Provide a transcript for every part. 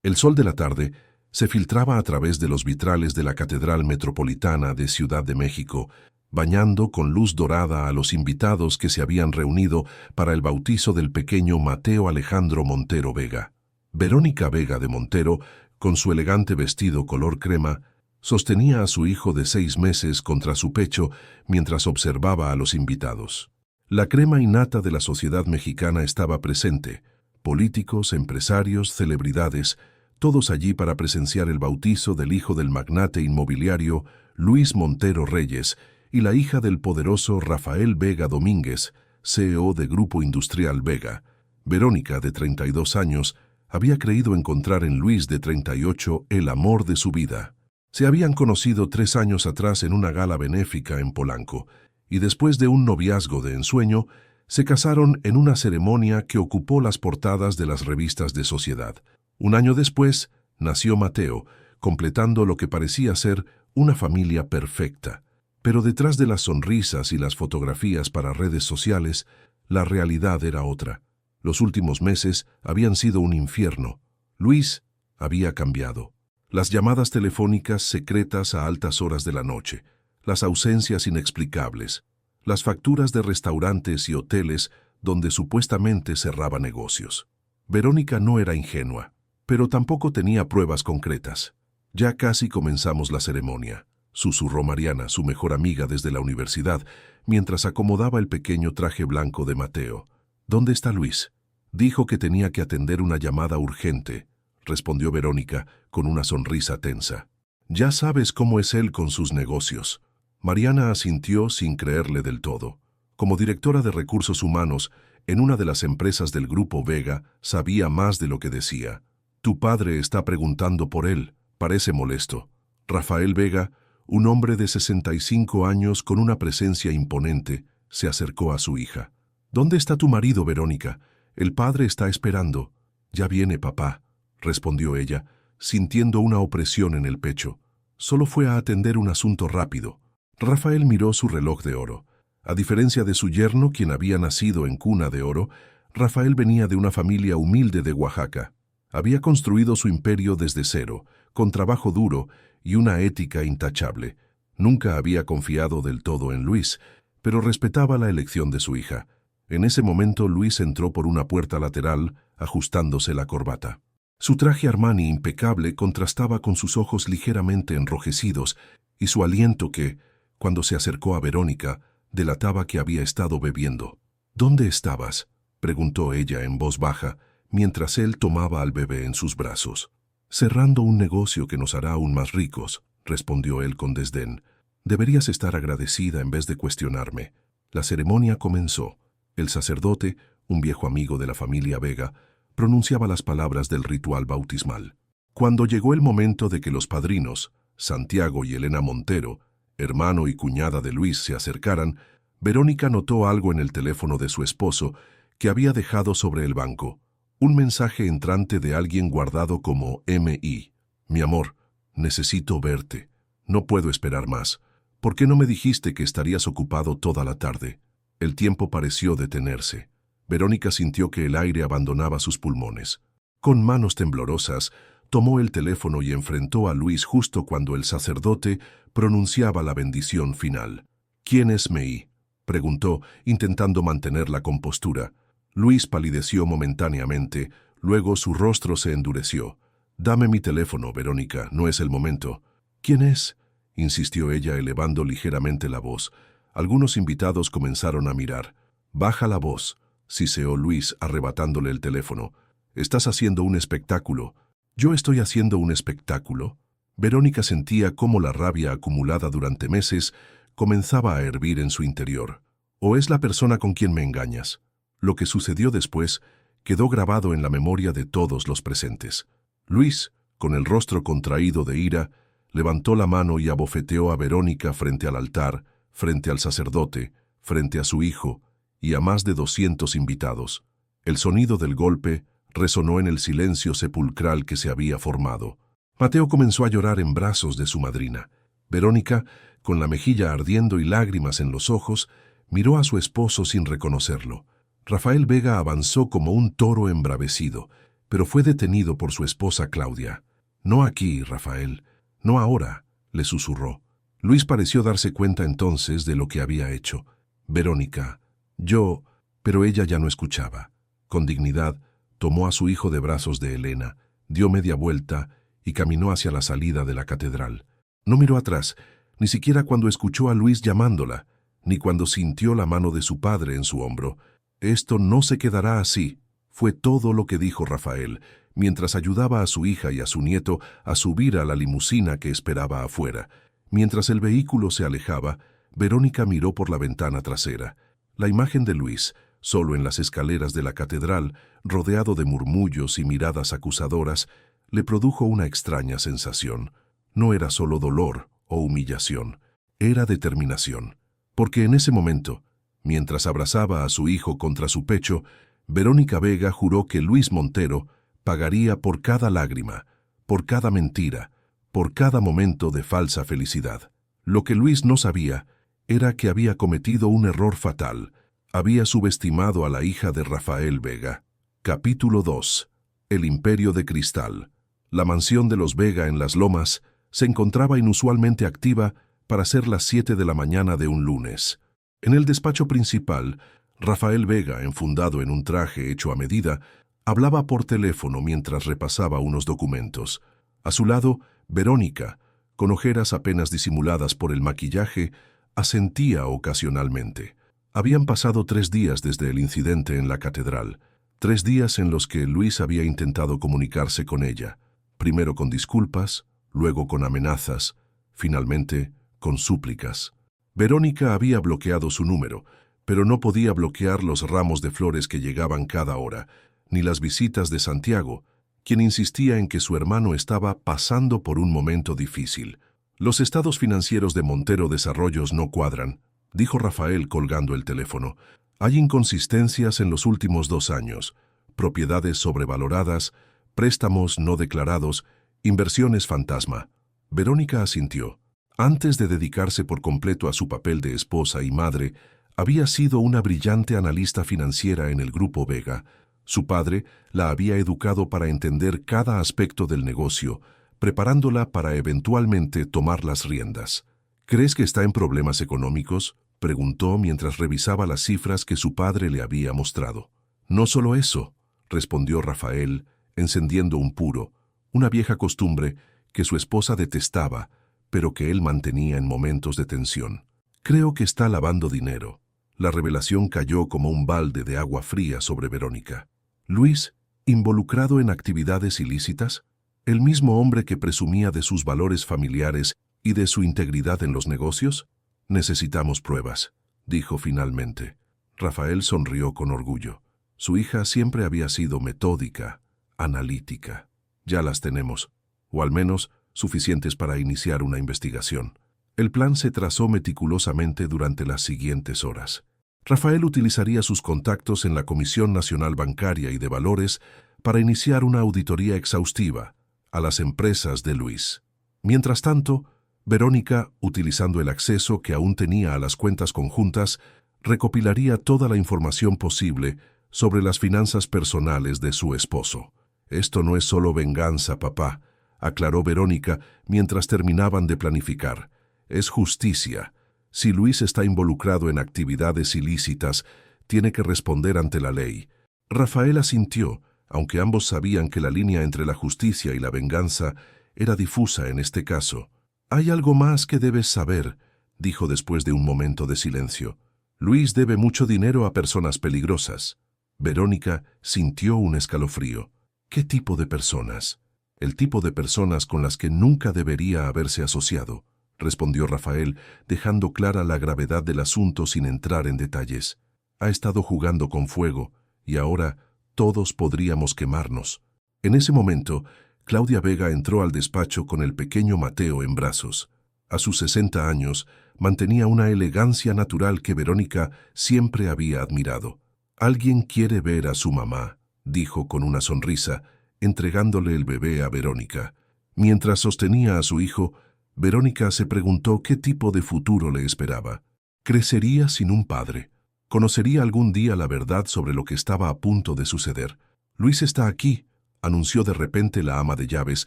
El sol de la tarde se filtraba a través de los vitrales de la Catedral Metropolitana de Ciudad de México, bañando con luz dorada a los invitados que se habían reunido para el bautizo del pequeño Mateo Alejandro Montero Vega. Verónica Vega de Montero, con su elegante vestido color crema, sostenía a su hijo de 6 meses contra su pecho mientras observaba a los invitados. La crema innata de la sociedad mexicana estaba presente: políticos, empresarios, celebridades, todos allí para presenciar el bautizo del hijo del magnate inmobiliario Luis Montero Reyes y la hija del poderoso Rafael Vega Domínguez, CEO de Grupo Industrial Vega. Verónica, de 32 años, había creído encontrar en Luis, de 38, el amor de su vida. Se habían conocido 3 años atrás en una gala benéfica en Polanco, y después de un noviazgo de ensueño, se casaron en una ceremonia que ocupó las portadas de las revistas de sociedad. Un año después, nació Mateo, completando lo que parecía ser una familia perfecta. Pero detrás de las sonrisas y las fotografías para redes sociales, la realidad era otra. Los últimos meses habían sido un infierno. Luis había cambiado. Las llamadas telefónicas secretas a altas horas de la noche, las ausencias inexplicables, las facturas de restaurantes y hoteles donde supuestamente cerraba negocios. Verónica no era ingenua, pero tampoco tenía pruebas concretas. «Ya casi comenzamos la ceremonia», susurró Mariana, su mejor amiga desde la universidad, mientras acomodaba el pequeño traje blanco de Mateo. «¿Dónde está Luis?» «Dijo que tenía que atender una llamada urgente», respondió Verónica con una sonrisa tensa. «Ya sabes cómo es él con sus negocios». Mariana asintió sin creerle del todo. Como directora de recursos humanos en una de las empresas del Grupo Vega, sabía más de lo que decía. «Tu padre está preguntando por él. Parece molesto». Rafael Vega, un hombre de 65 años con una presencia imponente, se acercó a su hija. «¿Dónde está tu marido, Verónica? El padre está esperando». «Ya viene, papá», respondió ella, sintiendo una opresión en el pecho. «Solo fue a atender un asunto rápido». Rafael miró su reloj de oro. A diferencia de su yerno, quien había nacido en cuna de oro, Rafael venía de una familia humilde de Oaxaca. Había construido su imperio desde cero, con trabajo duro y una ética intachable. Nunca había confiado del todo en Luis, pero respetaba la elección de su hija. En ese momento Luis entró por una puerta lateral, ajustándose la corbata. Su traje Armani impecable contrastaba con sus ojos ligeramente enrojecidos y su aliento que, cuando se acercó a Verónica, delataba que había estado bebiendo. «¿Dónde estabas?», preguntó ella en voz baja, mientras él tomaba al bebé en sus brazos. «Cerrando un negocio que nos hará aún más ricos», respondió él con desdén. «Deberías estar agradecida en vez de cuestionarme». La ceremonia comenzó. El sacerdote, un viejo amigo de la familia Vega, pronunciaba las palabras del ritual bautismal. Cuando llegó el momento de que los padrinos, Santiago y Elena Montero, hermano y cuñada de Luis, se acercaran, Verónica notó algo en el teléfono de su esposo que había dejado sobre el banco. Un mensaje entrante de alguien guardado como M.I. «Mi amor, necesito verte. No puedo esperar más. ¿Por qué no me dijiste que estarías ocupado toda la tarde?» El tiempo pareció detenerse. Verónica sintió que el aire abandonaba sus pulmones. Con manos temblorosas, tomó el teléfono y enfrentó a Luis justo cuando el sacerdote pronunciaba la bendición final. «¿Quién es Mei?», preguntó, intentando mantener la compostura. Luis palideció momentáneamente, luego su rostro se endureció. «Dame mi teléfono, Verónica, no es el momento». «¿Quién es?», insistió ella elevando ligeramente la voz. Algunos invitados comenzaron a mirar. «Baja la voz», siseó Luis arrebatándole el teléfono. «Estás haciendo un espectáculo». «¿Yo estoy haciendo un espectáculo?». Verónica sentía cómo la rabia acumulada durante meses comenzaba a hervir en su interior. «¿O es la persona con quien me engañas?». Lo que sucedió después quedó grabado en la memoria de todos los presentes. Luis, con el rostro contraído de ira, levantó la mano y abofeteó a Verónica frente al altar, frente al sacerdote, frente a su hijo y a más de 200 invitados. El sonido del golpe resonó en el silencio sepulcral que se había formado. Mateo comenzó a llorar en brazos de su madrina. Verónica, con la mejilla ardiendo y lágrimas en los ojos, miró a su esposo sin reconocerlo. Rafael Vega avanzó como un toro embravecido, pero fue detenido por su esposa Claudia. «No aquí, Rafael, no ahora», le susurró. Luis pareció darse cuenta entonces de lo que había hecho. «Verónica, yo...» Pero ella ya no escuchaba. Con dignidad, tomó a su hijo de brazos de Elena, dio media vuelta y caminó hacia la salida de la catedral. No miró atrás, ni siquiera cuando escuchó a Luis llamándola, ni cuando sintió la mano de su padre en su hombro. «Esto no se quedará así», fue todo lo que dijo Rafael, mientras ayudaba a su hija y a su nieto a subir a la limusina que esperaba afuera. Mientras el vehículo se alejaba, Verónica miró por la ventana trasera. La imagen de Luis, solo en las escaleras de la catedral, rodeado de murmullos y miradas acusadoras, le produjo una extraña sensación. No era solo dolor o humillación, era determinación. Porque en ese momento, mientras abrazaba a su hijo contra su pecho, Verónica Vega juró que Luis Montero pagaría por cada lágrima, por cada mentira, por cada momento de falsa felicidad. Lo que Luis no sabía era que había cometido un error fatal. Había subestimado a la hija de Rafael Vega. Capítulo 2. El Imperio de Cristal. La mansión de los Vega en Las Lomas se encontraba inusualmente activa para ser las 7 de la mañana de un lunes. En el despacho principal, Rafael Vega, enfundado en un traje hecho a medida, hablaba por teléfono mientras repasaba unos documentos. A su lado, Verónica, con ojeras apenas disimuladas por el maquillaje, asentía ocasionalmente. Habían pasado 3 días desde el incidente en la catedral, 3 días en los que Luis había intentado comunicarse con ella, primero con disculpas, luego con amenazas, finalmente con súplicas. Verónica había bloqueado su número, pero no podía bloquear los ramos de flores que llegaban cada hora, ni las visitas de Santiago, quien insistía en que su hermano estaba pasando por un momento difícil. «Los estados financieros de Montero Desarrollos no cuadran», dijo Rafael colgando el teléfono. «Hay inconsistencias en los últimos 2 años, propiedades sobrevaloradas, préstamos no declarados, inversiones fantasma». Verónica asintió. Antes de dedicarse por completo a su papel de esposa y madre, había sido una brillante analista financiera en el Grupo Vega. Su padre la había educado para entender cada aspecto del negocio, preparándola para eventualmente tomar las riendas. «¿Crees que está en problemas económicos?», preguntó mientras revisaba las cifras que su padre le había mostrado. «No solo eso», respondió Rafael, encendiendo un puro, una vieja costumbre que su esposa detestaba, pero que él mantenía en momentos de tensión. «Creo que está lavando dinero». La revelación cayó como un balde de agua fría sobre Verónica. «¿Luis, involucrado en actividades ilícitas? ¿El mismo hombre que presumía de sus valores familiares y de su integridad en los negocios? Necesitamos pruebas», dijo finalmente. Rafael sonrió con orgullo. Su hija siempre había sido metódica, analítica. «Ya las tenemos, o al menos suficientes para iniciar una investigación». El plan se trazó meticulosamente durante las siguientes horas. Rafael utilizaría sus contactos en la Comisión Nacional Bancaria y de Valores para iniciar una auditoría exhaustiva a las empresas de Luis. Mientras tanto, Verónica, utilizando el acceso que aún tenía a las cuentas conjuntas, recopilaría toda la información posible sobre las finanzas personales de su esposo. «Esto no es solo venganza, papá», aclaró Verónica mientras terminaban de planificar. «Es justicia. Si Luis está involucrado en actividades ilícitas, tiene que responder ante la ley». Rafael asintió, aunque ambos sabían que la línea entre la justicia y la venganza era difusa en este caso. «Hay algo más que debes saber», dijo después de un momento de silencio. «Luis debe mucho dinero a personas peligrosas». Verónica sintió un escalofrío. «¿Qué tipo de personas?». «El tipo de personas con las que nunca debería haberse asociado», respondió Rafael, dejando clara la gravedad del asunto sin entrar en detalles. «Ha estado jugando con fuego, y ahora todos podríamos quemarnos». En ese momento, Claudia Vega entró al despacho con el pequeño Mateo en brazos. A sus 60 años, mantenía una elegancia natural que Verónica siempre había admirado. «Alguien quiere ver a su mamá», dijo con una sonrisa, entregándole el bebé a Verónica. Mientras sostenía a su hijo, Verónica se preguntó qué tipo de futuro le esperaba. ¿Crecería sin un padre? ¿Conocería algún día la verdad sobre lo que estaba a punto de suceder? «Luis está aquí», anunció de repente la ama de llaves,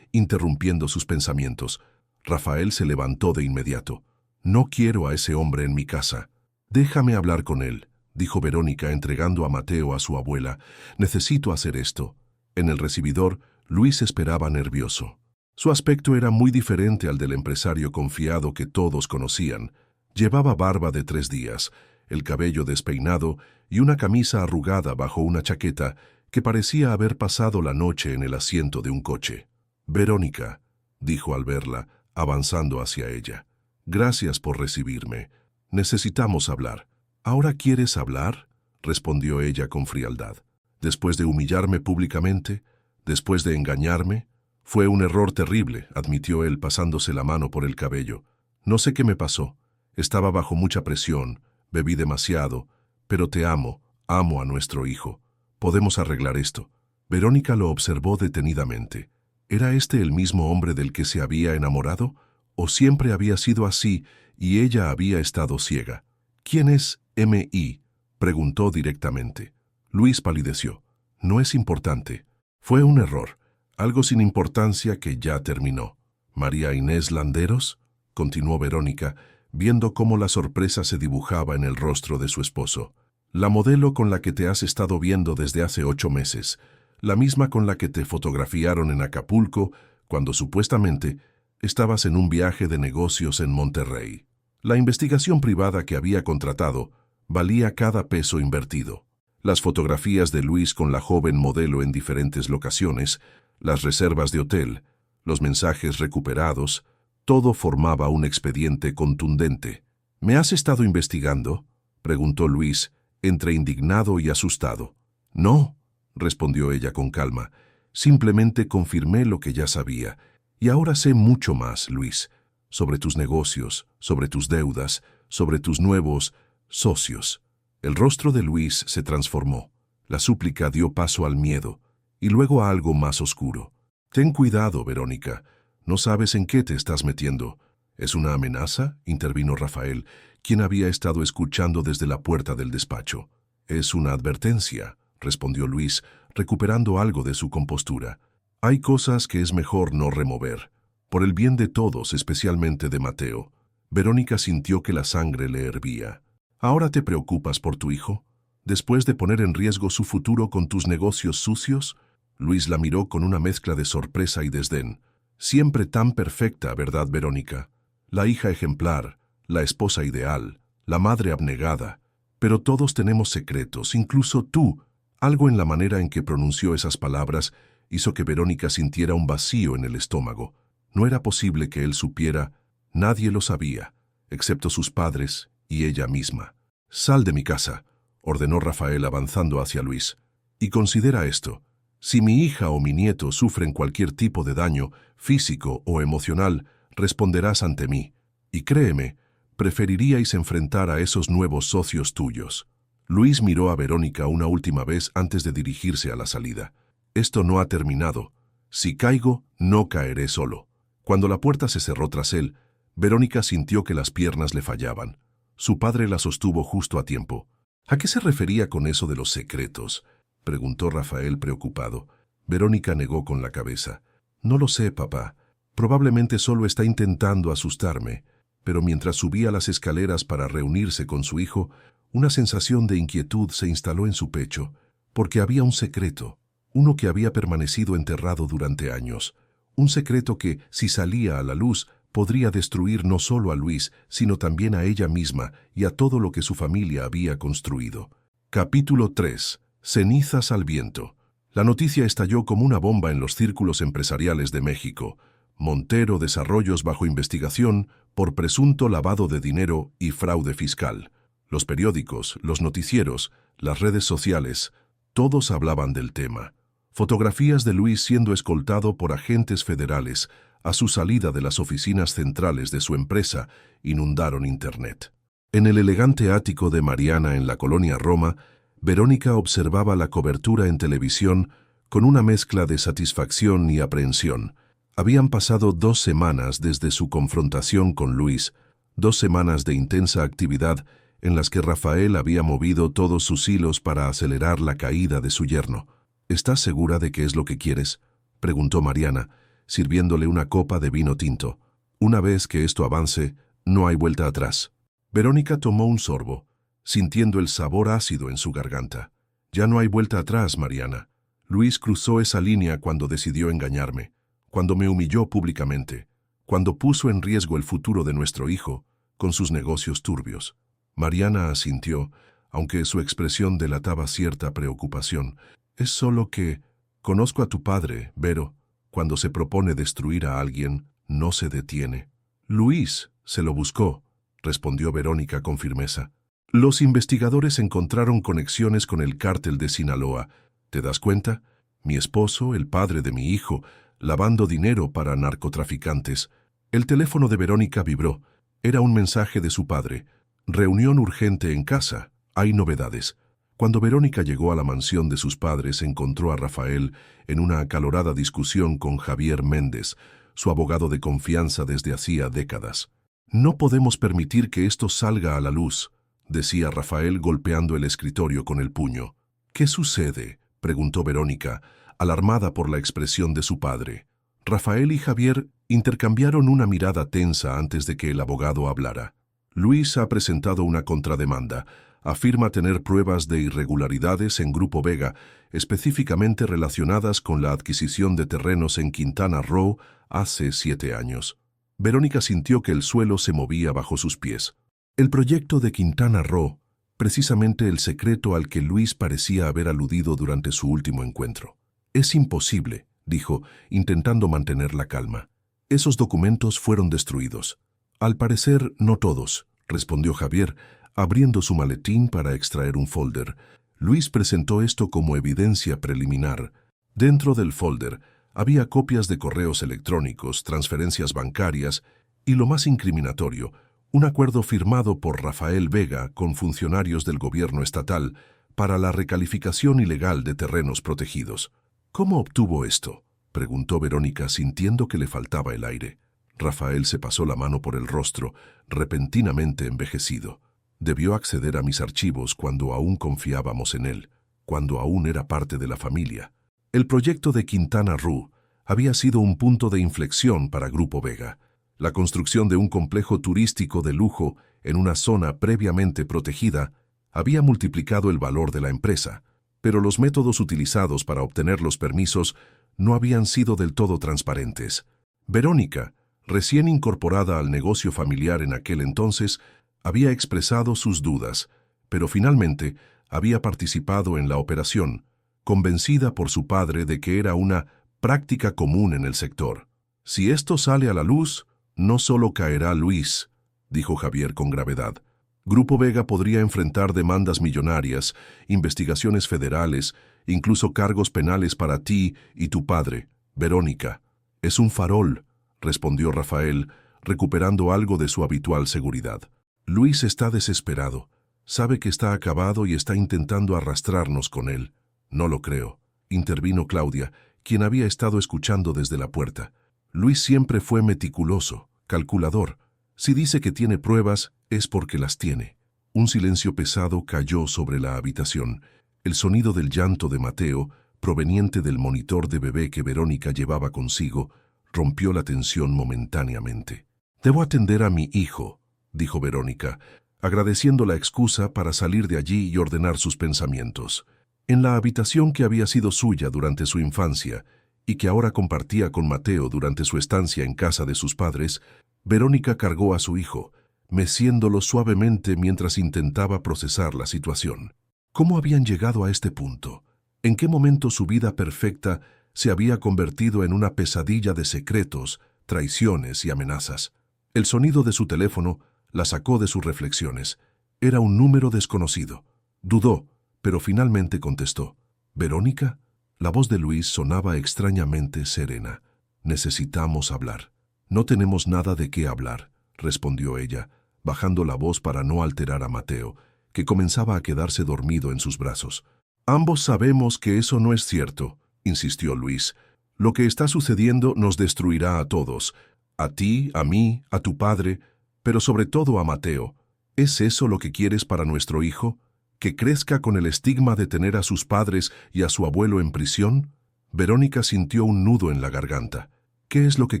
interrumpiendo sus pensamientos. Rafael se levantó de inmediato. «No quiero a ese hombre en mi casa». «Déjame hablar con él», dijo Verónica entregando a Mateo a su abuela. «Necesito hacer esto». En el recibidor, Luis esperaba nervioso. Su aspecto era muy diferente al del empresario confiado que todos conocían. Llevaba barba de 3 días, el cabello despeinado y una camisa arrugada bajo una chaqueta que parecía haber pasado la noche en el asiento de un coche. «Verónica», dijo al verla, avanzando hacia ella. «Gracias por recibirme. Necesitamos hablar». «¿Ahora quieres hablar?», respondió ella con frialdad. «Después de humillarme públicamente, después de engañarme». «Fue un error terrible», admitió él pasándose la mano por el cabello. «No sé qué me pasó. Estaba bajo mucha presión, bebí demasiado, pero te amo, amo a nuestro hijo. Podemos arreglar esto». Verónica lo observó detenidamente. ¿Era este el mismo hombre del que se había enamorado? ¿O siempre había sido así y ella había estado ciega? «¿Quién es M.I.?» preguntó directamente. Luis palideció. «No es importante. Fue un error. Algo sin importancia que ya terminó». «¿María Inés Landeros?», continuó Verónica, viendo cómo la sorpresa se dibujaba en el rostro de su esposo. «La modelo con la que te has estado viendo desde hace 8 meses, la misma con la que te fotografiaron en Acapulco cuando supuestamente estabas en un viaje de negocios en Monterrey. La investigación privada que había contratado valía cada peso invertido. Las fotografías de Luis con la joven modelo en diferentes locaciones, las reservas de hotel, los mensajes recuperados, todo formaba un expediente contundente». «¿Me has estado investigando?», preguntó Luis, entre indignado y asustado. «No», respondió ella con calma, «simplemente confirmé lo que ya sabía. Y ahora sé mucho más, Luis, sobre tus negocios, sobre tus deudas, sobre tus nuevos socios». El rostro de Luis se transformó. La súplica dio paso al miedo y luego a algo más oscuro. «Ten cuidado, Verónica. No sabes en qué te estás metiendo». «¿Es una amenaza?», intervino Rafael, quien había estado escuchando desde la puerta del despacho. «Es una advertencia», respondió Luis, recuperando algo de su compostura. «Hay cosas que es mejor no remover, por el bien de todos, especialmente de Mateo». Verónica sintió que la sangre le hervía. «¿Ahora te preocupas por tu hijo? ¿Después de poner en riesgo su futuro con tus negocios sucios?». Luis la miró con una mezcla de sorpresa y desdén. «Siempre tan perfecta, ¿verdad, Verónica? La hija ejemplar, la esposa ideal, la madre abnegada. Pero todos tenemos secretos, incluso tú». Algo en la manera en que pronunció esas palabras hizo que Verónica sintiera un vacío en el estómago. No era posible que él supiera. Nadie lo sabía, excepto sus padres y ella misma. «Sal de mi casa», ordenó Rafael avanzando hacia Luis. «Y considera esto. Si mi hija o mi nieto sufren cualquier tipo de daño, físico o emocional, responderás ante mí. Y créeme, preferiríais enfrentar a esos nuevos socios tuyos». Luis miró a Verónica una última vez antes de dirigirse a la salida. «Esto no ha terminado. Si caigo, no caeré solo». Cuando la puerta se cerró tras él, Verónica sintió que las piernas le fallaban. Su padre la sostuvo justo a tiempo. «¿A qué se refería con eso de los secretos?», preguntó Rafael preocupado. Verónica negó con la cabeza. «No lo sé, papá. Probablemente solo está intentando asustarme». Pero mientras subía las escaleras para reunirse con su hijo, una sensación de inquietud se instaló en su pecho, porque había un secreto, uno que había permanecido enterrado durante años, un secreto que, si salía a la luz, podría destruir no solo a Luis, sino también a ella misma y a todo lo que su familia había construido. Capítulo 3. Cenizas al viento. La noticia estalló como una bomba en los círculos empresariales de México. Montero Desarrollos bajo investigación por presunto lavado de dinero y fraude fiscal. Los periódicos, los noticieros, las redes sociales, todos hablaban del tema. Fotografías de Luis siendo escoltado por agentes federales a su salida de las oficinas centrales de su empresa inundaron Internet. En el elegante ático de Mariana en la colonia Roma, Verónica observaba la cobertura en televisión con una mezcla de satisfacción y aprehensión. Habían pasado 2 semanas desde su confrontación con Luis, 2 semanas de intensa actividad en las que Rafael había movido todos sus hilos para acelerar la caída de su yerno. ¿Estás segura de que es lo que quieres?, preguntó Mariana, sirviéndole una copa de vino tinto. Una vez que esto avance, no hay vuelta atrás. Verónica tomó un sorbo, sintiendo el sabor ácido en su garganta. Ya no hay vuelta atrás, Mariana. Luis cruzó esa línea cuando decidió engañarme, cuando me humilló públicamente, cuando puso en riesgo el futuro de nuestro hijo con sus negocios turbios. Mariana asintió, aunque su expresión delataba cierta preocupación. Es solo que conozco a tu padre, Vero. Cuando se propone destruir a alguien, no se detiene. Luis se lo buscó, respondió Verónica con firmeza. Los investigadores encontraron conexiones con el cártel de Sinaloa. ¿Te das cuenta? Mi esposo, el padre de mi hijo, lavando dinero para narcotraficantes. El teléfono de Verónica vibró. Era un mensaje de su padre. Reunión urgente en casa. Hay novedades. Cuando Verónica llegó a la mansión de sus padres, encontró a Rafael en una acalorada discusión con Javier Méndez, su abogado de confianza desde hacía décadas. No podemos permitir que esto salga a la luz, decía Rafael golpeando el escritorio con el puño. ¿Qué sucede?, preguntó Verónica, alarmada por la expresión de su padre. Rafael y Javier intercambiaron una mirada tensa antes de que el abogado hablara. Luis ha presentado una contrademanda. Afirma tener pruebas de irregularidades en Grupo Vega, específicamente relacionadas con la adquisición de terrenos en Quintana Roo hace 7 años. Verónica sintió que el suelo se movía bajo sus pies. El proyecto de Quintana Roo, precisamente el secreto al que Luis parecía haber aludido durante su último encuentro. Es imposible, dijo, intentando mantener la calma. Esos documentos fueron destruidos. Al parecer, no todos, respondió Javier, abriendo su maletín para extraer un folder. Luis presentó esto como evidencia preliminar. Dentro del folder había copias de correos electrónicos, transferencias bancarias y, lo más incriminatorio, un acuerdo firmado por Rafael Vega con funcionarios del gobierno estatal para la recalificación ilegal de terrenos protegidos. ¿Cómo obtuvo esto?, preguntó Verónica, sintiendo que le faltaba el aire. Rafael se pasó la mano por el rostro, repentinamente envejecido. Debió acceder a mis archivos cuando aún confiábamos en él, cuando aún era parte de la familia. El proyecto de Quintana Roo había sido un punto de inflexión para Grupo Vega. La construcción de un complejo turístico de lujo en una zona previamente protegida había multiplicado el valor de la empresa, pero los métodos utilizados para obtener los permisos no habían sido del todo transparentes. Verónica, recién incorporada al negocio familiar en aquel entonces, había expresado sus dudas, pero finalmente había participado en la operación, convencida por su padre de que era una práctica común en el sector. Si esto sale a la luz, no solo caerá Luis, dijo Javier con gravedad. Grupo Vega podría enfrentar demandas millonarias, investigaciones federales, incluso cargos penales para ti y tu padre, Verónica. Es un farol, respondió Rafael, recuperando algo de su habitual seguridad. Luis está desesperado. Sabe que está acabado y está intentando arrastrarnos con él. No lo creo, intervino Claudia, quien había estado escuchando desde la puerta. Luis siempre fue meticuloso, calculador. Si dice que tiene pruebas, es porque las tiene. Un silencio pesado cayó sobre la habitación. El sonido del llanto de Mateo, proveniente del monitor de bebé que Verónica llevaba consigo, rompió la tensión momentáneamente. «Debo atender a mi hijo», dijo Verónica, agradeciendo la excusa para salir de allí y ordenar sus pensamientos. En la habitación que había sido suya durante su infancia y que ahora compartía con Mateo durante su estancia en casa de sus padres, Verónica cargó a su hijo, meciéndolo suavemente mientras intentaba procesar la situación. ¿Cómo habían llegado a este punto? ¿En qué momento su vida perfecta se había convertido en una pesadilla de secretos, traiciones y amenazas? El sonido de su teléfono la sacó de sus reflexiones. Era un número desconocido. Dudó, pero finalmente contestó. «¿Verónica?» La voz de Luis sonaba extrañamente serena. «Necesitamos hablar». «No tenemos nada de qué hablar», respondió ella, bajando la voz para no alterar a Mateo, que comenzaba a quedarse dormido en sus brazos. «Ambos sabemos que eso no es cierto», insistió Luis. «Lo que está sucediendo nos destruirá a todos. A ti, a mí, a tu padre, pero sobre todo a Mateo. ¿Es eso lo que quieres para nuestro hijo? ¿Que crezca con el estigma de tener a sus padres y a su abuelo en prisión? Verónica sintió un nudo en la garganta. ¿Qué es lo que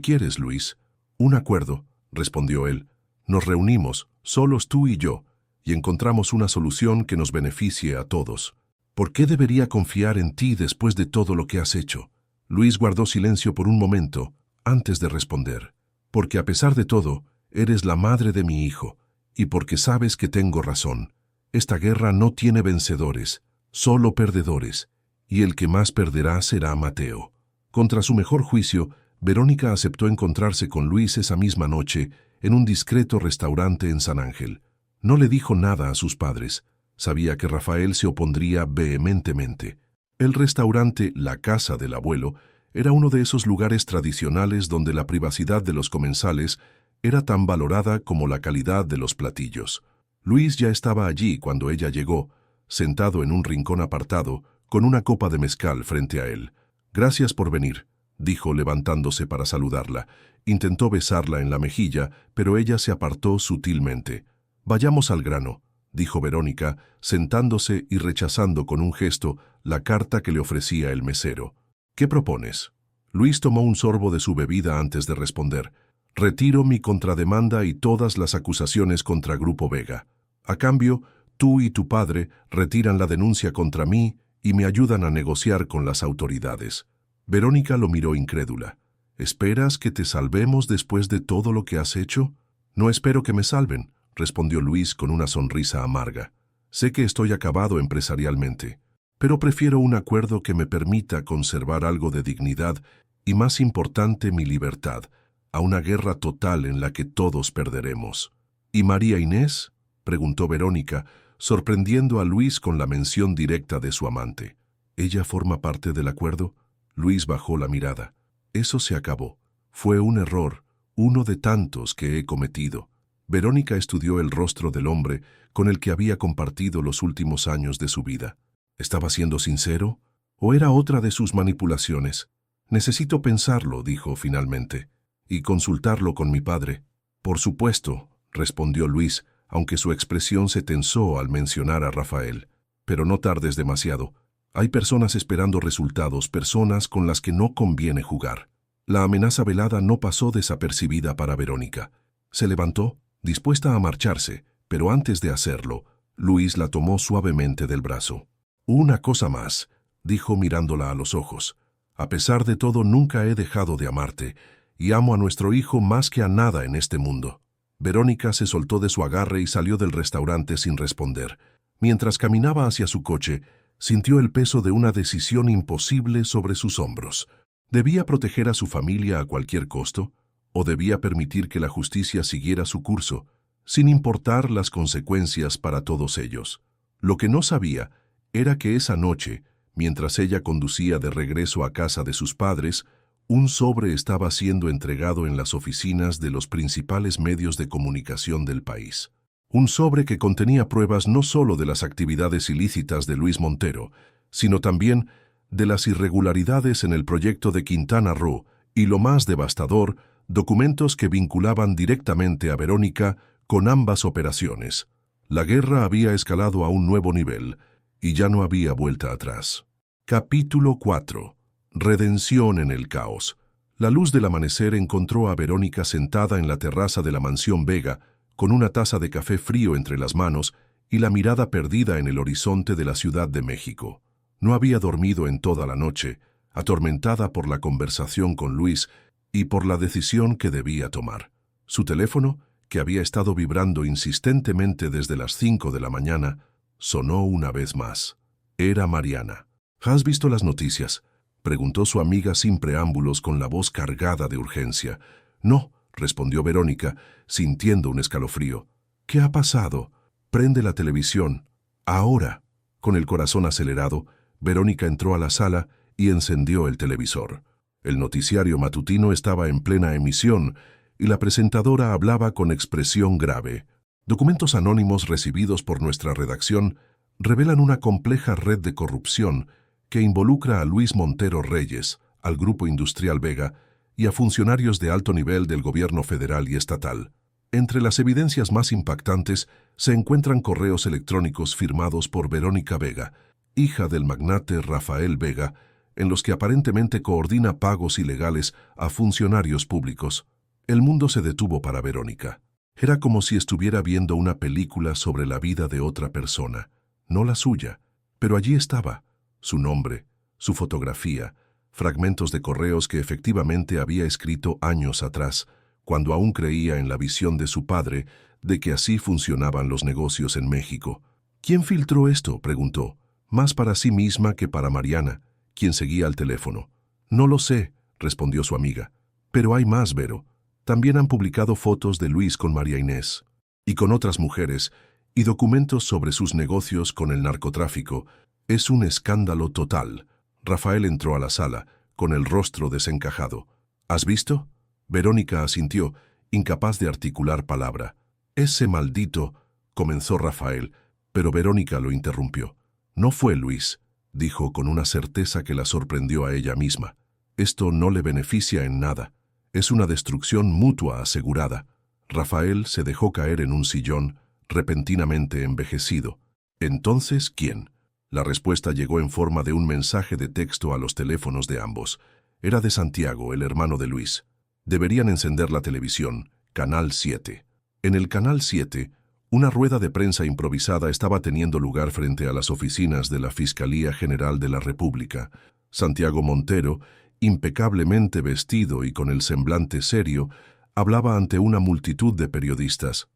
quieres, Luis? Un acuerdo, respondió él. Nos reunimos, solos tú y yo, y encontramos una solución que nos beneficie a todos. ¿Por qué debería confiar en ti después de todo lo que has hecho? Luis guardó silencio por un momento, antes de responder. Porque a pesar de todo, eres la madre de mi hijo, y porque sabes que tengo razón. Esta guerra no tiene vencedores, solo perdedores, y el que más perderá será Mateo. Contra su mejor juicio, Verónica aceptó encontrarse con Luis esa misma noche en un discreto restaurante en San Ángel. No le dijo nada a sus padres. Sabía que Rafael se opondría vehementemente. El restaurante La Casa del Abuelo era uno de esos lugares tradicionales donde la privacidad de los comensales era tan valorada como la calidad de los platillos. Luis ya estaba allí cuando ella llegó, sentado en un rincón apartado, con una copa de mezcal frente a él. «Gracias por venir», dijo levantándose para saludarla. Intentó besarla en la mejilla, pero ella se apartó sutilmente. «Vayamos al grano», dijo Verónica, sentándose y rechazando con un gesto la carta que le ofrecía el mesero. «¿Qué propones?» Luis tomó un sorbo de su bebida antes de responder. «Retiro mi contrademanda y todas las acusaciones contra Grupo Vega. A cambio, tú y tu padre retiran la denuncia contra mí y me ayudan a negociar con las autoridades». Verónica lo miró incrédula. «¿Esperas que te salvemos después de todo lo que has hecho?» «No espero que me salven», respondió Luis con una sonrisa amarga. «Sé que estoy acabado empresarialmente, pero prefiero un acuerdo que me permita conservar algo de dignidad y, más importante, mi libertad, a una guerra total en la que todos perderemos». «¿Y María Inés?», preguntó Verónica, sorprendiendo a Luis con la mención directa de su amante. «¿Ella forma parte del acuerdo?». Luis bajó la mirada. «Eso se acabó. Fue un error, uno de tantos que he cometido». Verónica estudió el rostro del hombre con el que había compartido los últimos años de su vida. ¿Estaba siendo sincero? ¿O era otra de sus manipulaciones? «Necesito pensarlo», dijo finalmente, «y consultarlo con mi padre». «Por supuesto», respondió Luis, aunque su expresión se tensó al mencionar a Rafael. «Pero no tardes demasiado. Hay personas esperando resultados, personas con las que no conviene jugar». La amenaza velada no pasó desapercibida para Verónica. Se levantó, dispuesta a marcharse, pero antes de hacerlo, Luis la tomó suavemente del brazo. «Una cosa más», dijo mirándola a los ojos. «A pesar de todo, nunca he dejado de amarte, y amo a nuestro hijo más que a nada en este mundo». Verónica se soltó de su agarre y salió del restaurante sin responder. Mientras caminaba hacia su coche, sintió el peso de una decisión imposible sobre sus hombros. ¿Debía proteger a su familia a cualquier costo? ¿O debía permitir que la justicia siguiera su curso, sin importar las consecuencias para todos ellos? Lo que no sabía era que esa noche, mientras ella conducía de regreso a casa de sus padres, un sobre estaba siendo entregado en las oficinas de los principales medios de comunicación del país. Un sobre que contenía pruebas no solo de las actividades ilícitas de Luis Montero, sino también de las irregularidades en el proyecto de Quintana Roo y, lo más devastador, documentos que vinculaban directamente a Verónica con ambas operaciones. La guerra había escalado a un nuevo nivel y ya no había vuelta atrás. Capítulo 4. Redención en el caos. La luz del amanecer encontró a Verónica sentada en la terraza de la mansión Vega, con una taza de café frío entre las manos y la mirada perdida en el horizonte de la Ciudad de México. No había dormido en toda la noche, atormentada por la conversación con Luis y por la decisión que debía tomar. Su teléfono, que había estado vibrando insistentemente desde las 5 de la mañana, sonó una vez más. Era Mariana. «¿Has visto las noticias?», preguntó su amiga sin preámbulos con la voz cargada de urgencia. «No», respondió Verónica, sintiendo un escalofrío. «¿Qué ha pasado?». «Prende la televisión. Ahora». Con el corazón acelerado, Verónica entró a la sala y encendió el televisor. El noticiario matutino estaba en plena emisión y la presentadora hablaba con expresión grave. «Documentos anónimos recibidos por nuestra redacción revelan una compleja red de corrupción que involucra a Luis Montero Reyes, al Grupo Industrial Vega y a funcionarios de alto nivel del gobierno federal y estatal. Entre las evidencias más impactantes se encuentran correos electrónicos firmados por Verónica Vega, hija del magnate Rafael Vega, en los que aparentemente coordina pagos ilegales a funcionarios públicos. El mundo se detuvo para Verónica. Era como si estuviera viendo una película sobre la vida de otra persona, no la suya, pero allí estaba, su nombre, su fotografía, fragmentos de correos que efectivamente había escrito años atrás, cuando aún creía en la visión de su padre de que así funcionaban los negocios en México. ¿Quién filtró esto?, preguntó, más para sí misma que para Mariana, quien seguía al teléfono. No lo sé, respondió su amiga. Pero hay más, Vero. También han publicado fotos de Luis con María Inés y con otras mujeres y documentos sobre sus negocios con el narcotráfico. Es un escándalo total. Rafael entró a la sala, con el rostro desencajado. ¿Has visto? Verónica asintió, incapaz de articular palabra. Ese maldito, comenzó Rafael, pero Verónica lo interrumpió. No fue Luis, dijo con una certeza que la sorprendió a ella misma. Esto no le beneficia en nada. Es una destrucción mutua asegurada. Rafael se dejó caer en un sillón, repentinamente envejecido. ¿Entonces quién? La respuesta llegó en forma de un mensaje de texto a los teléfonos de ambos. Era de Santiago, el hermano de Luis. Deberían encender la televisión, Canal 7. En el Canal 7, una rueda de prensa improvisada estaba teniendo lugar frente a las oficinas de la Fiscalía General de la República. Santiago Montero, impecablemente vestido y con el semblante serio, hablaba ante una multitud de periodistas.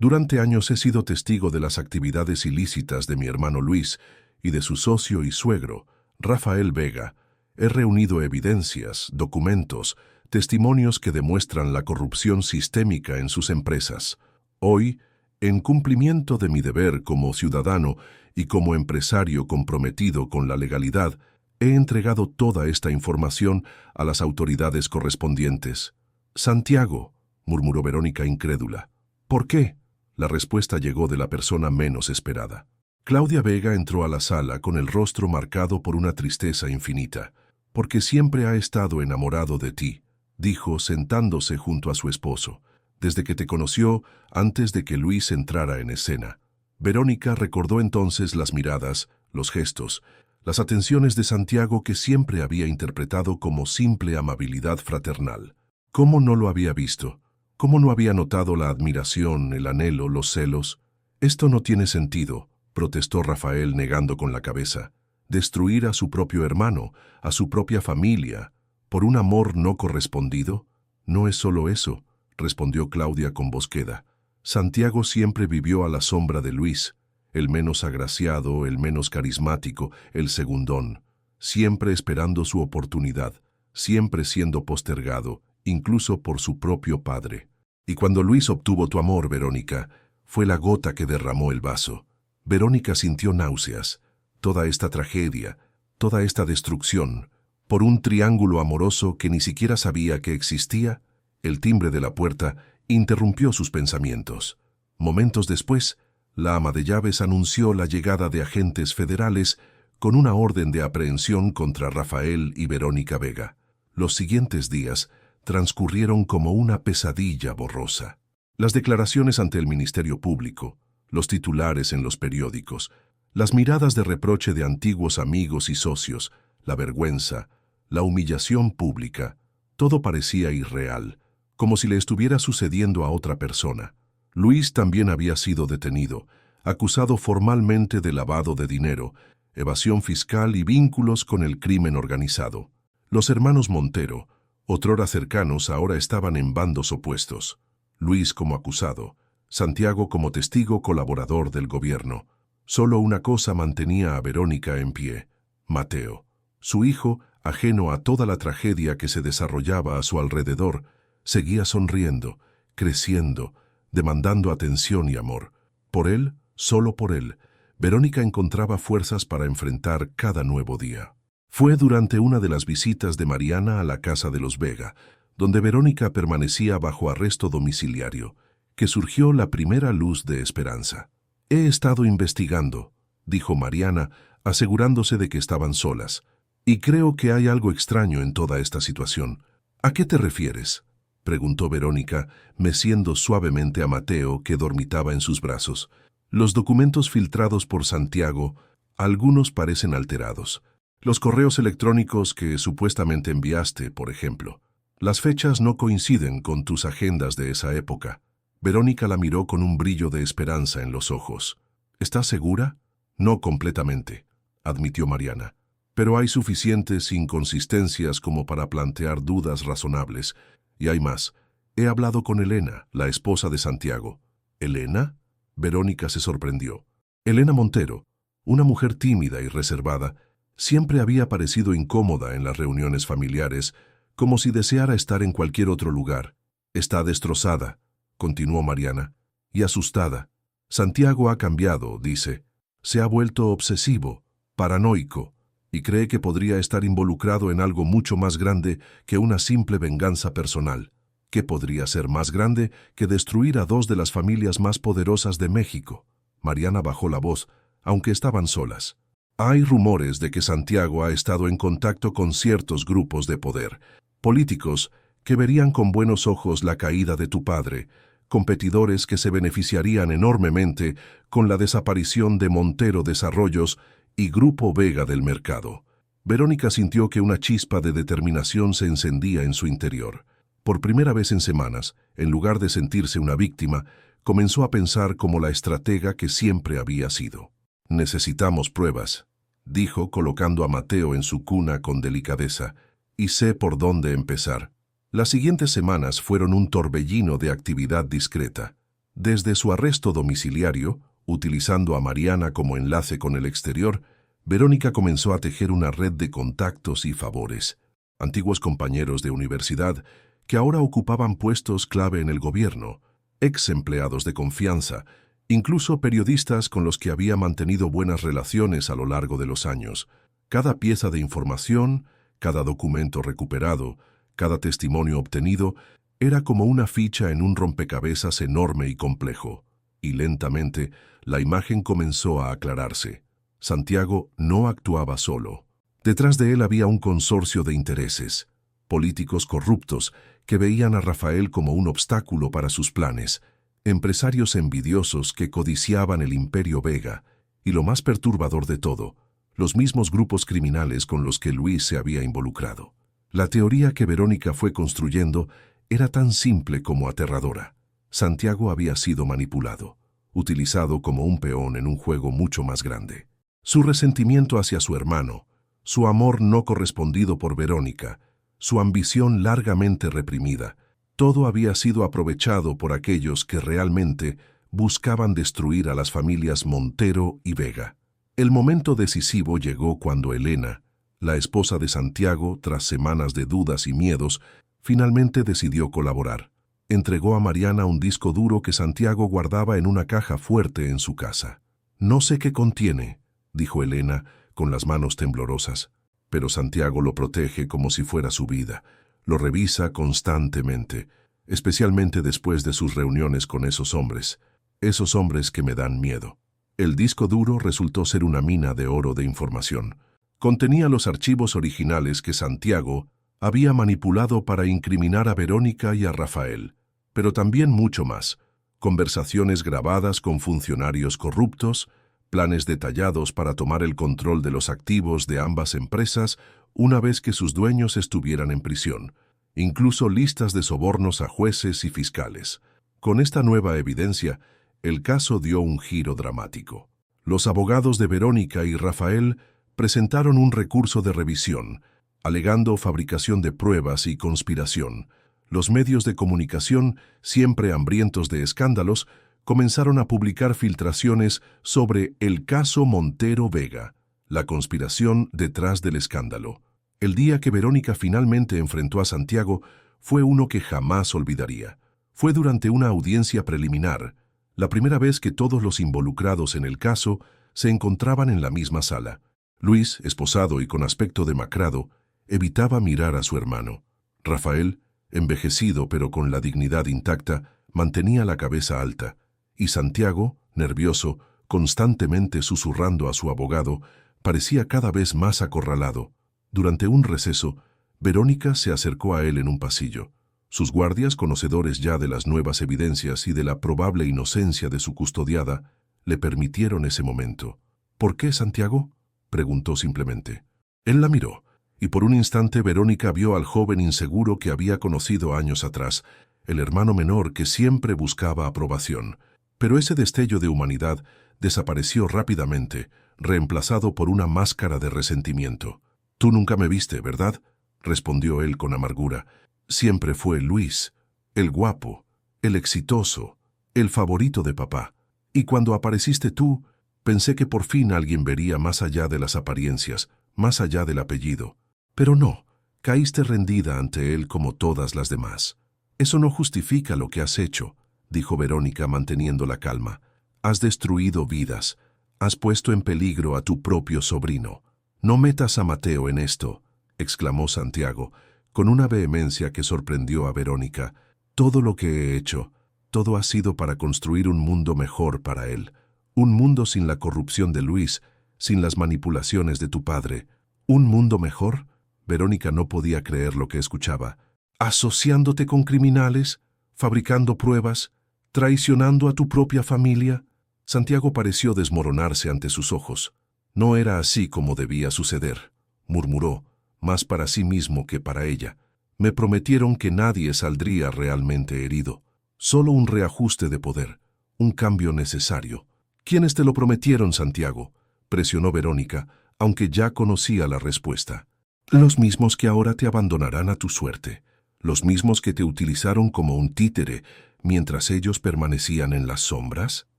Durante años he sido testigo de las actividades ilícitas de mi hermano Luis y de su socio y suegro, Rafael Vega. He reunido evidencias, documentos, testimonios que demuestran la corrupción sistémica en sus empresas. Hoy, en cumplimiento de mi deber como ciudadano y como empresario comprometido con la legalidad, he entregado toda esta información a las autoridades correspondientes. Santiago, murmuró Verónica incrédula. ¿Por qué? La respuesta llegó de la persona menos esperada. Claudia Vega entró a la sala con el rostro marcado por una tristeza infinita. Porque siempre ha estado enamorado de ti, dijo sentándose junto a su esposo, desde que te conoció antes de que Luis entrara en escena. Verónica recordó entonces las miradas, los gestos, las atenciones de Santiago que siempre había interpretado como simple amabilidad fraternal. ¿Cómo no lo había visto? ¿Cómo no había notado la admiración, el anhelo, los celos? Esto no tiene sentido, protestó Rafael negando con la cabeza. Destruir a su propio hermano, a su propia familia, por un amor no correspondido. No es solo eso, respondió Claudia con voz queda. Santiago siempre vivió a la sombra de Luis, el menos agraciado, el menos carismático, el segundón, siempre esperando su oportunidad, siempre siendo postergado, incluso por su propio padre. Y cuando Luis obtuvo tu amor, Verónica, fue la gota que derramó el vaso. Verónica sintió náuseas. Toda esta tragedia, toda esta destrucción, por un triángulo amoroso que ni siquiera sabía que existía. El timbre de la puerta interrumpió sus pensamientos. Momentos después, la ama de llaves anunció la llegada de agentes federales con una orden de aprehensión contra Rafael y Verónica Vega. Los siguientes días transcurrieron como una pesadilla borrosa. Las declaraciones ante el Ministerio Público, los titulares en los periódicos, las miradas de reproche de antiguos amigos y socios, la vergüenza, la humillación pública, todo parecía irreal, como si le estuviera sucediendo a otra persona. Luis también había sido detenido, acusado formalmente de lavado de dinero, evasión fiscal y vínculos con el crimen organizado. Los hermanos Montero, otrora cercanos, ahora estaban en bandos opuestos. Luis como acusado, Santiago como testigo colaborador del gobierno. Solo una cosa mantenía a Verónica en pie: Mateo. Su hijo, ajeno a toda la tragedia que se desarrollaba a su alrededor, seguía sonriendo, creciendo, demandando atención y amor. Por él, solo por él, Verónica encontraba fuerzas para enfrentar cada nuevo día. Fue durante una de las visitas de Mariana a la casa de los Vega, donde Verónica permanecía bajo arresto domiciliario, que surgió la primera luz de esperanza. He estado investigando, dijo Mariana, asegurándose de que estaban solas, y creo que hay algo extraño en toda esta situación. ¿A qué te refieres? preguntó Verónica, meciendo suavemente a Mateo, que dormitaba en sus brazos. Los documentos filtrados por Santiago, algunos parecen alterados. Los correos electrónicos que supuestamente enviaste, por ejemplo. Las fechas no coinciden con tus agendas de esa época. Verónica la miró con un brillo de esperanza en los ojos. ¿Estás segura? No completamente, admitió Mariana. Pero hay suficientes inconsistencias como para plantear dudas razonables. Y hay más. He hablado con Elena, la esposa de Santiago. ¿Elena? Verónica se sorprendió. Elena Montero, una mujer tímida y reservada, siempre había parecido incómoda en las reuniones familiares, como si deseara estar en cualquier otro lugar. Está destrozada, continuó Mariana, y asustada. Santiago ha cambiado, dice. Se ha vuelto obsesivo, paranoico, y cree que podría estar involucrado en algo mucho más grande que una simple venganza personal. ¿Qué podría ser más grande que destruir a dos de las familias más poderosas de México? Mariana bajó la voz, aunque estaban solas. Hay rumores de que Santiago ha estado en contacto con ciertos grupos de poder, políticos que verían con buenos ojos la caída de tu padre, competidores que se beneficiarían enormemente con la desaparición de Montero Desarrollos y Grupo Vega del mercado. Verónica sintió que una chispa de determinación se encendía en su interior. Por primera vez en semanas, en lugar de sentirse una víctima, comenzó a pensar como la estratega que siempre había sido. Necesitamos pruebas, dijo colocando a Mateo en su cuna con delicadeza, y sé por dónde empezar. Las siguientes semanas fueron un torbellino de actividad discreta. Desde su arresto domiciliario, utilizando a Mariana como enlace con el exterior, Verónica comenzó a tejer una red de contactos y favores. Antiguos compañeros de universidad que ahora ocupaban puestos clave en el gobierno, ex empleados de confianza, incluso periodistas con los que había mantenido buenas relaciones a lo largo de los años. Cada pieza de información, cada documento recuperado, cada testimonio obtenido, era como una ficha en un rompecabezas enorme y complejo. Y lentamente, la imagen comenzó a aclararse. Santiago no actuaba solo. Detrás de él había un consorcio de intereses, políticos corruptos que veían a Rafael como un obstáculo para sus planes, empresarios envidiosos que codiciaban el imperio Vega, y lo más perturbador de todo, los mismos grupos criminales con los que Luis se había involucrado. La teoría que Verónica fue construyendo era tan simple como aterradora. Santiago había sido manipulado, utilizado como un peón en un juego mucho más grande. Su resentimiento hacia su hermano, su amor no correspondido por Verónica, su ambición largamente reprimida, todo había sido aprovechado por aquellos que realmente buscaban destruir a las familias Montero y Vega. El momento decisivo llegó cuando Elena, la esposa de Santiago, tras semanas de dudas y miedos, finalmente decidió colaborar. Entregó a Mariana un disco duro que Santiago guardaba en una caja fuerte en su casa. «No sé qué contiene», dijo Elena, con las manos temblorosas, pero Santiago lo protege como si fuera su vida. Lo revisa constantemente, especialmente después de sus reuniones con esos hombres que me dan miedo. El disco duro resultó ser una mina de oro de información. Contenía los archivos originales que Santiago había manipulado para incriminar a Verónica y a Rafael, pero también mucho más: conversaciones grabadas con funcionarios corruptos, planes detallados para tomar el control de los activos de ambas empresas una vez que sus dueños estuvieran en prisión, incluso listas de sobornos a jueces y fiscales. Con esta nueva evidencia, el caso dio un giro dramático. Los abogados de Verónica y Rafael presentaron un recurso de revisión, alegando fabricación de pruebas y conspiración. Los medios de comunicación, siempre hambrientos de escándalos, comenzaron a publicar filtraciones sobre el caso Montero Vega, la conspiración detrás del escándalo. El día que Verónica finalmente enfrentó a Santiago fue uno que jamás olvidaría. Fue durante una audiencia preliminar, la primera vez que todos los involucrados en el caso se encontraban en la misma sala. Luis, esposado y con aspecto demacrado, evitaba mirar a su hermano. Rafael, envejecido pero con la dignidad intacta, mantenía la cabeza alta, y Santiago, nervioso, constantemente susurrando a su abogado, parecía cada vez más acorralado. Durante un receso, Verónica se acercó a él en un pasillo. Sus guardias, conocedores ya de las nuevas evidencias y de la probable inocencia de su custodiada, le permitieron ese momento. «¿Por qué, Santiago?», preguntó simplemente. Él la miró, y por un instante Verónica vio al joven inseguro que había conocido años atrás, el hermano menor que siempre buscaba aprobación. Pero ese destello de humanidad desapareció rápidamente, reemplazado por una máscara de resentimiento. «Tú nunca me viste, ¿verdad?», respondió él con amargura. «Siempre fue Luis, el guapo, el exitoso, el favorito de papá. Y cuando apareciste tú, pensé que por fin alguien vería más allá de las apariencias, más allá del apellido. Pero no, caíste rendida ante él como todas las demás». «Eso no justifica lo que has hecho», dijo Verónica manteniendo la calma. «Has destruido vidas. Has puesto en peligro a tu propio sobrino. No metas a Mateo en esto», exclamó Santiago, con una vehemencia que sorprendió a Verónica. «Todo lo que he hecho, todo ha sido para construir un mundo mejor para él. Un mundo sin la corrupción de Luis, sin las manipulaciones de tu padre. ¿Un mundo mejor?». Verónica no podía creer lo que escuchaba. «¿Asociándote con criminales? ¿Fabricando pruebas? ¿Traicionando a tu propia familia?». Santiago pareció desmoronarse ante sus ojos. «No era así como debía suceder», murmuró, más para sí mismo que para ella. «Me prometieron que nadie saldría realmente herido. Solo un reajuste de poder, un cambio necesario». «¿Quiénes te lo prometieron, Santiago?», presionó Verónica, aunque ya conocía la respuesta. «Los mismos que ahora te abandonarán a tu suerte. Los mismos que te utilizaron como un títere mientras ellos permanecían en las sombras».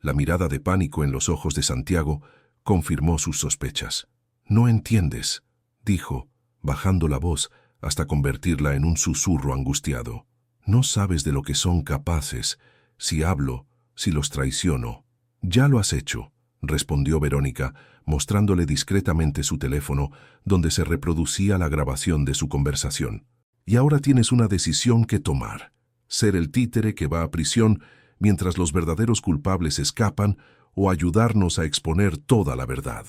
La mirada de pánico en los ojos de Santiago confirmó sus sospechas. «No entiendes», dijo, bajando la voz hasta convertirla en un susurro angustiado. «No sabes de lo que son capaces, si hablo, si los traiciono». «Ya lo has hecho», respondió Verónica, mostrándole discretamente su teléfono, donde se reproducía la grabación de su conversación. «Y ahora tienes una decisión que tomar: ser el títere que va a prisión mientras los verdaderos culpables escapan, o ayudarnos a exponer toda la verdad».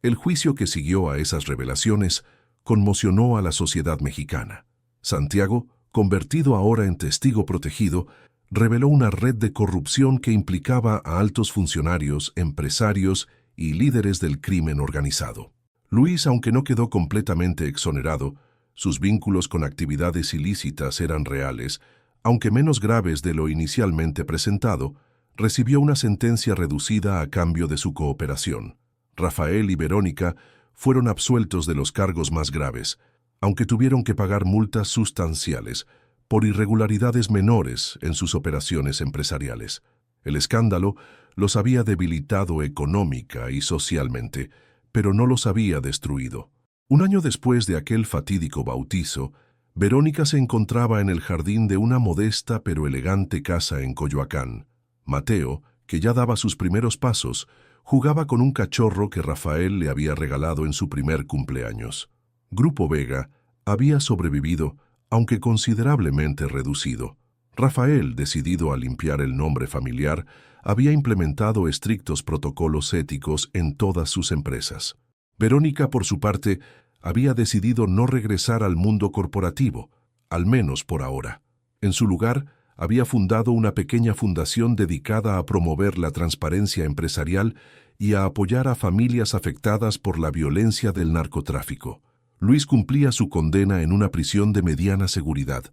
El juicio que siguió a esas revelaciones conmocionó a la sociedad mexicana. Santiago, convertido ahora en testigo protegido, reveló una red de corrupción que implicaba a altos funcionarios, empresarios y líderes del crimen organizado. Luis, aunque no quedó completamente exonerado, sus vínculos con actividades ilícitas eran reales, aunque menos graves de lo inicialmente presentado. Recibió una sentencia reducida a cambio de su cooperación. Rafael y Verónica fueron absueltos de los cargos más graves, aunque tuvieron que pagar multas sustanciales por irregularidades menores en sus operaciones empresariales. El escándalo los había debilitado económica y socialmente, pero no los había destruido. Un año después de aquel fatídico bautizo, Verónica se encontraba en el jardín de una modesta pero elegante casa en Coyoacán. Mateo, que ya daba sus primeros pasos, jugaba con un cachorro que Rafael le había regalado en su primer cumpleaños. Grupo Vega había sobrevivido, aunque considerablemente reducido. Rafael, decidido a limpiar el nombre familiar, había implementado estrictos protocolos éticos en todas sus empresas. Verónica, por su parte, había decidido no regresar al mundo corporativo, al menos por ahora. En su lugar, había fundado una pequeña fundación dedicada a promover la transparencia empresarial y a apoyar a familias afectadas por la violencia del narcotráfico. Luis cumplía su condena en una prisión de mediana seguridad.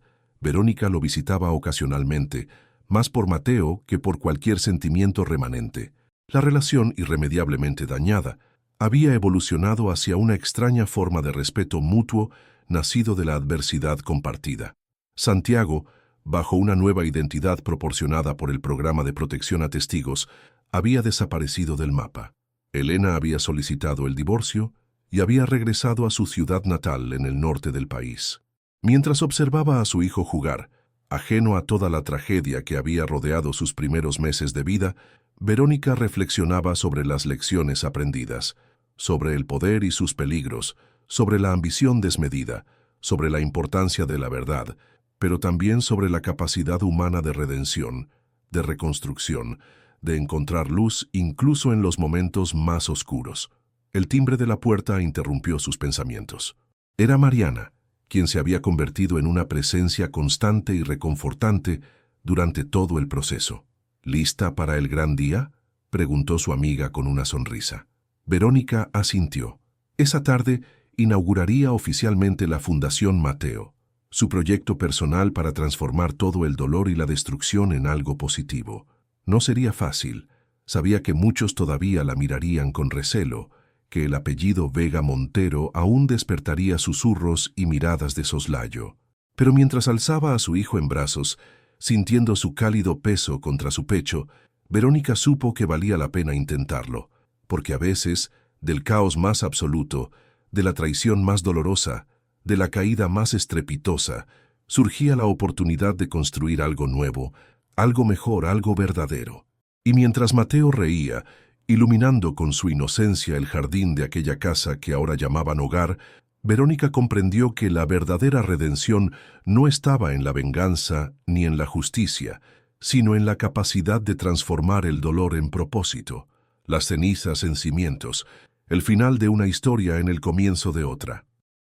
Verónica lo visitaba ocasionalmente, más por Mateo que por cualquier sentimiento remanente. La relación, irremediablemente dañada, había evolucionado hacia una extraña forma de respeto mutuo nacido de la adversidad compartida. Santiago, bajo una nueva identidad proporcionada por el programa de protección a testigos, había desaparecido del mapa. Elena había solicitado el divorcio y había regresado a su ciudad natal en el norte del país. Mientras observaba a su hijo jugar, ajeno a toda la tragedia que había rodeado sus primeros meses de vida, Verónica reflexionaba sobre las lecciones aprendidas, sobre el poder y sus peligros, sobre la ambición desmedida, sobre la importancia de la verdad, pero también sobre la capacidad humana de redención, de reconstrucción, de encontrar luz incluso en los momentos más oscuros. El timbre de la puerta interrumpió sus pensamientos. Era Mariana, quien se había convertido en una presencia constante y reconfortante durante todo el proceso. ¿Lista para el gran día?, preguntó su amiga con una sonrisa. Verónica asintió. Esa tarde inauguraría oficialmente la Fundación Mateo, su proyecto personal para transformar todo el dolor y la destrucción en algo positivo. No sería fácil. Sabía que muchos todavía la mirarían con recelo, que el apellido Vega Montero aún despertaría susurros y miradas de soslayo. Pero mientras alzaba a su hijo en brazos, sintiendo su cálido peso contra su pecho, Verónica supo que valía la pena intentarlo, porque a veces, del caos más absoluto, de la traición más dolorosa, de la caída más estrepitosa, surgía la oportunidad de construir algo nuevo, algo mejor, algo verdadero. Y mientras Mateo reía, iluminando con su inocencia el jardín de aquella casa que ahora llamaban hogar, Verónica comprendió que la verdadera redención no estaba en la venganza ni en la justicia, sino en la capacidad de transformar el dolor en propósito, las cenizas en cimientos, el final de una historia en el comienzo de otra.